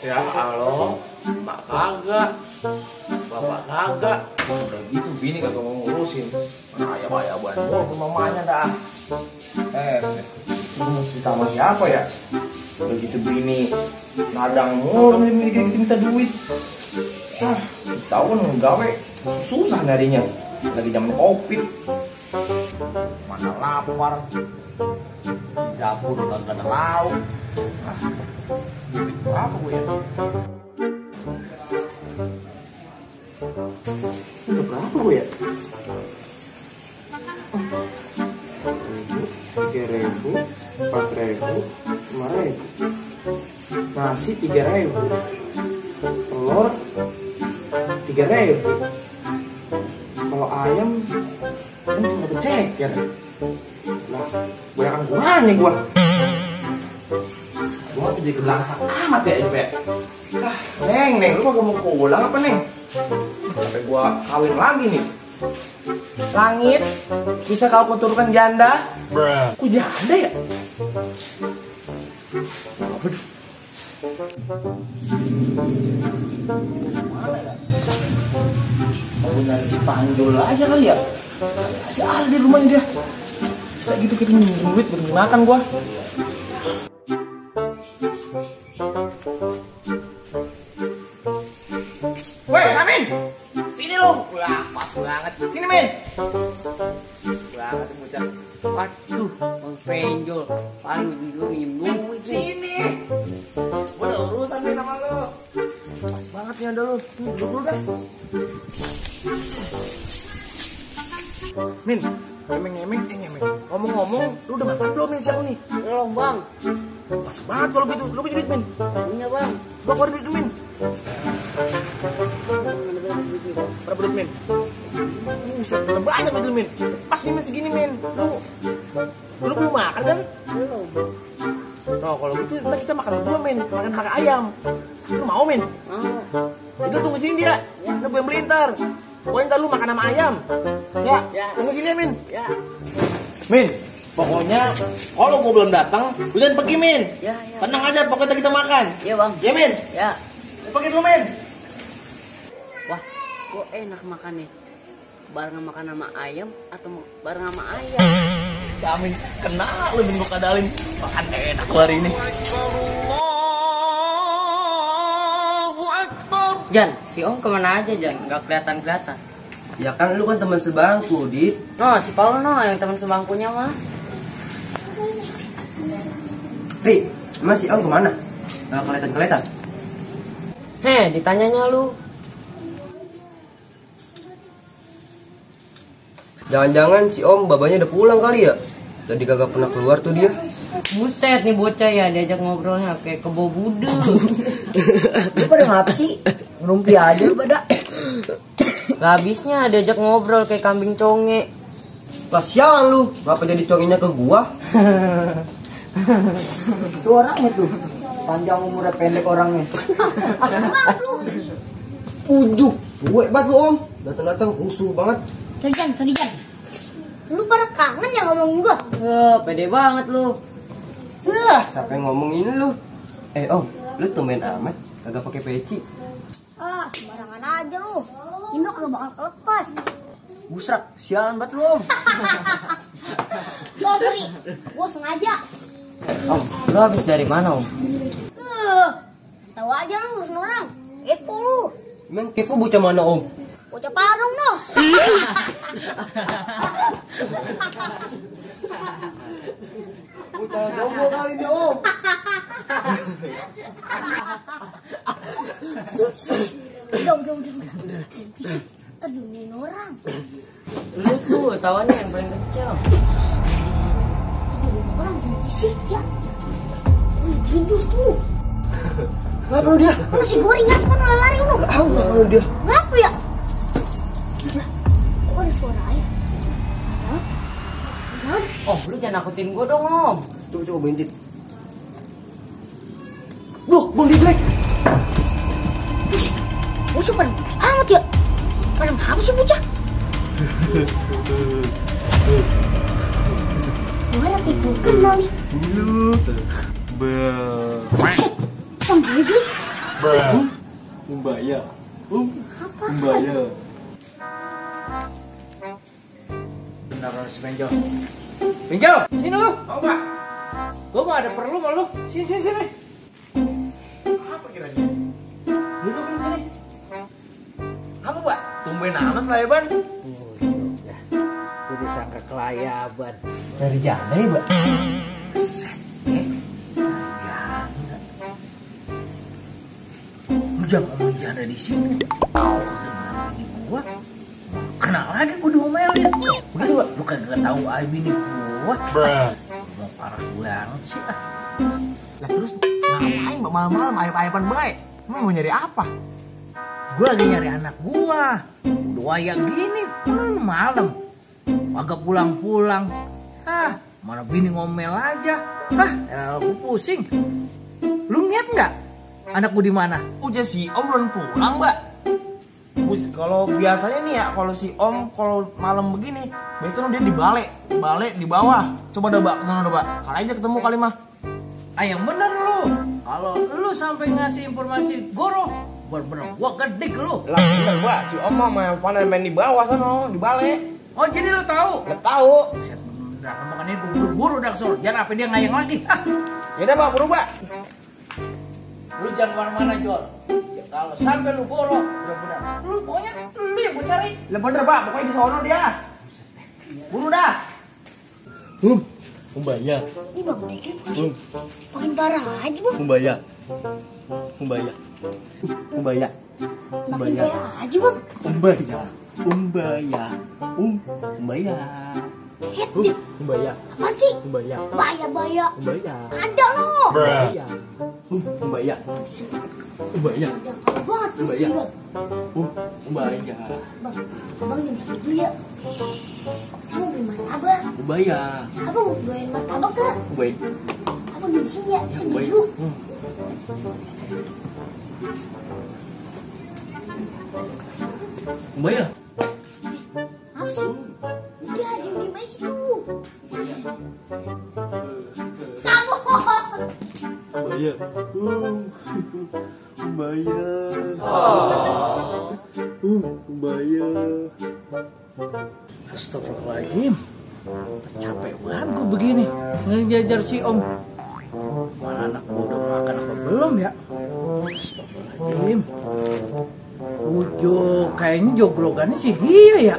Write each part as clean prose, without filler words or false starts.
Ya halo, mak kagak, bapak kagak. Udah gitu bini kagak mau ngurusin. Mana ayam-ayaman mulu ke mamanya dah. Lu mau cerita sama siapa ya? Udah gitu bini nadang mulu minta duit. Tahu kan gawe susah nyarinya. Lagi zaman Covid. Mana lapar. Dapur kagak ada lauk. Duit berapa gue ya? Udah berapa gue ya? 3.000, 4.000, 5.000. Nasi 3.000. Telur 3.000. Kalau ayam ini cuma dapet ceker. Lah, gue akan kurang nih gue. Gua jadi gelangsak amat ya Ibe. Neng, lu kagak mau pulang apa Neng? Sampai gua kawin lagi nih. Langit, bisa kau kuturkan janda? Kok janda ya? Mana ya? Mau nyari Spanyol aja kali ya? Masih ada di rumahnya dia. Bisa gitu kita minjem duit buat makan gua. Weh, Samin! Sini lu! Wah, pas banget. Sini, Min! Banget bocah. Waduh, Bang Penjol. Paling dulu minjem duit. Sini! Gua udah urusan nih sama lu. Pas banget nih ada lu. Duduk dulu dah. Min, ngemeng. Ngomong-ngomong, lu udah makan belum nih siang nih? Belum, Bang. Pas banget kalau gitu. Lu punya duit, Min? Punya, Bang. Gua keluarin duit, Min. Berapa duit, Min? Buset, banyak duit, Min. Pas nih, Min, segini, Min. Lu belum makan kan? Belum. Nah, kalau gitu ntar kita makan berdua, Min. Makan ayam. Lu mau, Min? Mau. Itu tunggu sini dia. Ntar gue yang beli ntar. Pokoknya ntar lu makan sama ayam. Ya. Tunggu sini ya, Min. Ya. Min, pokoknya kalau gue belum datang, lu jangan pergi, Min. Ya. Tenang aja, pokoknya kita makan. Iya, Bang. Ya, Min. Ya. Pergi dulu, Min. Wah, kok enak makan nih. Bareng makan sama ayam atau bareng sama ayam? Jamin kena lu Min, gue kadalin. Makan enak lu hari ini. Jan, si Om kemana aja, Jan? Nggak kelihatan. Ya kan lu kan teman sebangku, Dit. No, si Paul no, yang teman sebangkunya mah. Ri, emang si Om kemana? Nggak kelihatan. Ditanyanya lu. Jangan-jangan si Om babanya udah pulang kali ya? Jadi kagak pernah keluar tuh dia. Buset nih bocah ya, diajak ngobrolnya kayak kebo budel. Lu pada ngapa sih? Ngerumpi aja lu pada. Gak habisnya diajak ngobrol kayak kambing conge. Lah sialan lu, ngapa jadi congenya ke gua? Itu orangnya tuh. Panjang umurnya pendek orangnya. Ujuk, suwe banget lu Om. Datang-datang rusuh banget. Sorry Jan. Lu pada kangen ya ngomongin gua? Pede banget lu. Siapa yang ngomongin lu? Om, lu tumben amat kagak pakai peci. Sembarangan aja lu. Ini kagak bakal kelepas. Busrak, sialan banget lu Om. Sorry. Gua sengaja. Om, lu habis dari mana Om? Tahu aja lu urusan orang. Kepo lu. Emang kepo bocah mana Om? Bocah parung noh. Bocah gombol kali dia Om. Udah. Ntar diumumin orang. Lu tuh tawannya yang paling kecil. Diumumin orang jangan berisik ya. Tidur tuh. Ngapa lu dia? Masih gorengan kan lari lu. Ngapa lu dia? Ngapa ya? Kok ada suara air? Oh, lu jangan nakutin gua dong Om. Coba bentit. Loh, Bang Diglek. Bocah pada amat ya. Pada ngapa sih bocah? Itu kenal nih. Lu. Om Bego. Umbaya. Apa? Umbaya. Benar si Benjo. Benjo, sini lu. Mau Pak? Gua mau ada perlu sama lu. Sini. Apa kiranya? Duduk di sini. Apa Pak? Tumben amat lah ya Ban. Ya. Gua disangka kelayaban. Dari janda ya, Mbak? Lu jangan ngomongin janda di sini. Ini gua. Kenal lagi gua diomelin. Begitu, Pak. Lu kagak tahu aib ini gua. Gua parah banget sih ah. Lah terus ngapain Mbak malam-malam ayap-ayapan baik? Emang mau nyari apa? Gua lagi nyari anak gua. Udah wayak gini, malam. Agak pulang-pulang. Ah, mana bini ngomel aja. Ah, gua pusing. Lu ngeliat nggak? Anak gua di mana? Udah si Om belum pulang Mbak. Kalau biasanya nih ya, kalau si Om kalau malam begini, biasanya dia di balai di bawah. Coba dah Mbak, kesana dah Mbak. Kali aja ketemu kali mah. Ah, yang bener lu. Kalau lu sampai ngasih informasi goro, bener-bener gua gedik lu. Lah bener Mbak, si Om mah main di bawah sana, di balai. Oh, jadi lu tahu? Nggak tahu. Buset, bener, makanya gua buru-buru dah kesana. Jangan apa dia ngayang lagi. Ah, Ya udah Mbak, buru Mbak. lu jangan kemana-mana, Jol. Ya, kalau sampai lu goro, bener-bener. Lu pokoknya lu yang gua cari. Lah bener Pak, pokoknya di sono dia. Buru dah. Umbaya. Ini Bang Bego. Makin parah aja, Bang. Umbaya. Umbaya. Umbaya. Makin parah aja, Bang. Umbaya. Umbaya. Umbaya. Head dia. Umbaya. Apaan sih? Umbaya. Baya. Umbaya. Ada lo. Umbaya. Umbaya. Umbaya. Udah parah banget. Baya. Bang. Umbaya. Bang, abang jangan sedih dulu ya. Saya mau beli martabak. Umbaya. Abang mau beliin martabak gak? Umbaya. Abang di sini ya, saya beli Umbaya. dulu. Umbaya. Apa sih? Udah, diem aja situ. Kamu. Umbaya. Umbaya. Umbaya. Astagfirullahaladzim. Capek banget gue begini ngejajar si Om. Mana anak gue udah makan apa belum ya? Astagfirullahaladzim. Kayaknya jogrogannya si dia ya.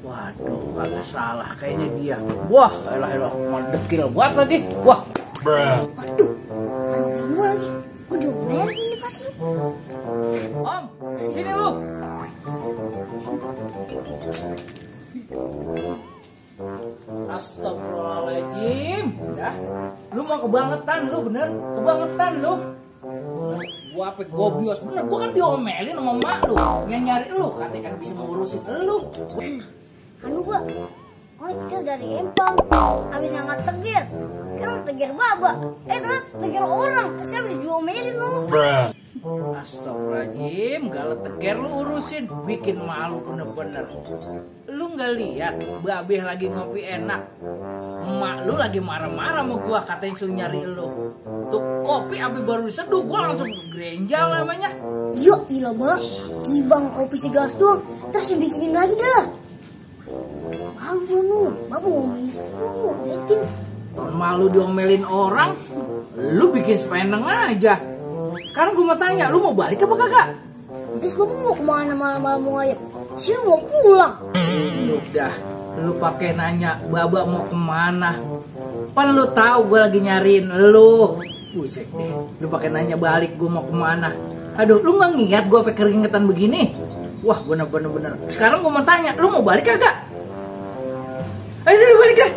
Waduh, kagak salah kayaknya dia. Wah, elah, mandekil buat lagi. Wah, Waduh, anak semua lagi. Gue diomelin ini pasti. Om, sini lu. Astagfirullahaladzim. Ya, lu mau kebangetan lu, bener? Kebangetan lu. Gua apa gobios bener, gua kan diomelin sama mak lu. Yang nyari lu, katanya kan bisa ngurusin lu. Anu gua, oh kita dari Empang, habis angkat tegir. Kan tegir baba, terus tegir orang, saya habis diomelin lu. Astagfirullahaladzim, galet teger lu urusin, bikin malu bener-bener. Lu nggak lihat babeh lagi ngopi enak, emak lu lagi marah-marah sama gua, katanya suruh nyari lu. Tuh kopi abis baru diseduh, gua langsung grenjal namanya. Iya, gila bang, gibang kopi segelas doang, terus dibikinin lagi dah. Malu lu, bapak ngomelin lu, liatin. Tahun malu diomelin orang, lu bikin sepeneng aja. Sekarang gue mau tanya, lu mau balik apa kagak? Terus bapak mau kemana malam-malam mau ngayap? Sini mau pulang. Udah, lu pakai nanya, Baba mau kemana? Pan lu tahu gue lagi nyariin lu. Buset deh, lu pakai nanya balik gue mau kemana? Aduh, lu nggak ngeliat gue pakai keringetan begini? Wah, bener. Sekarang gue mau tanya, lu mau balik kagak? Ayo balik dah.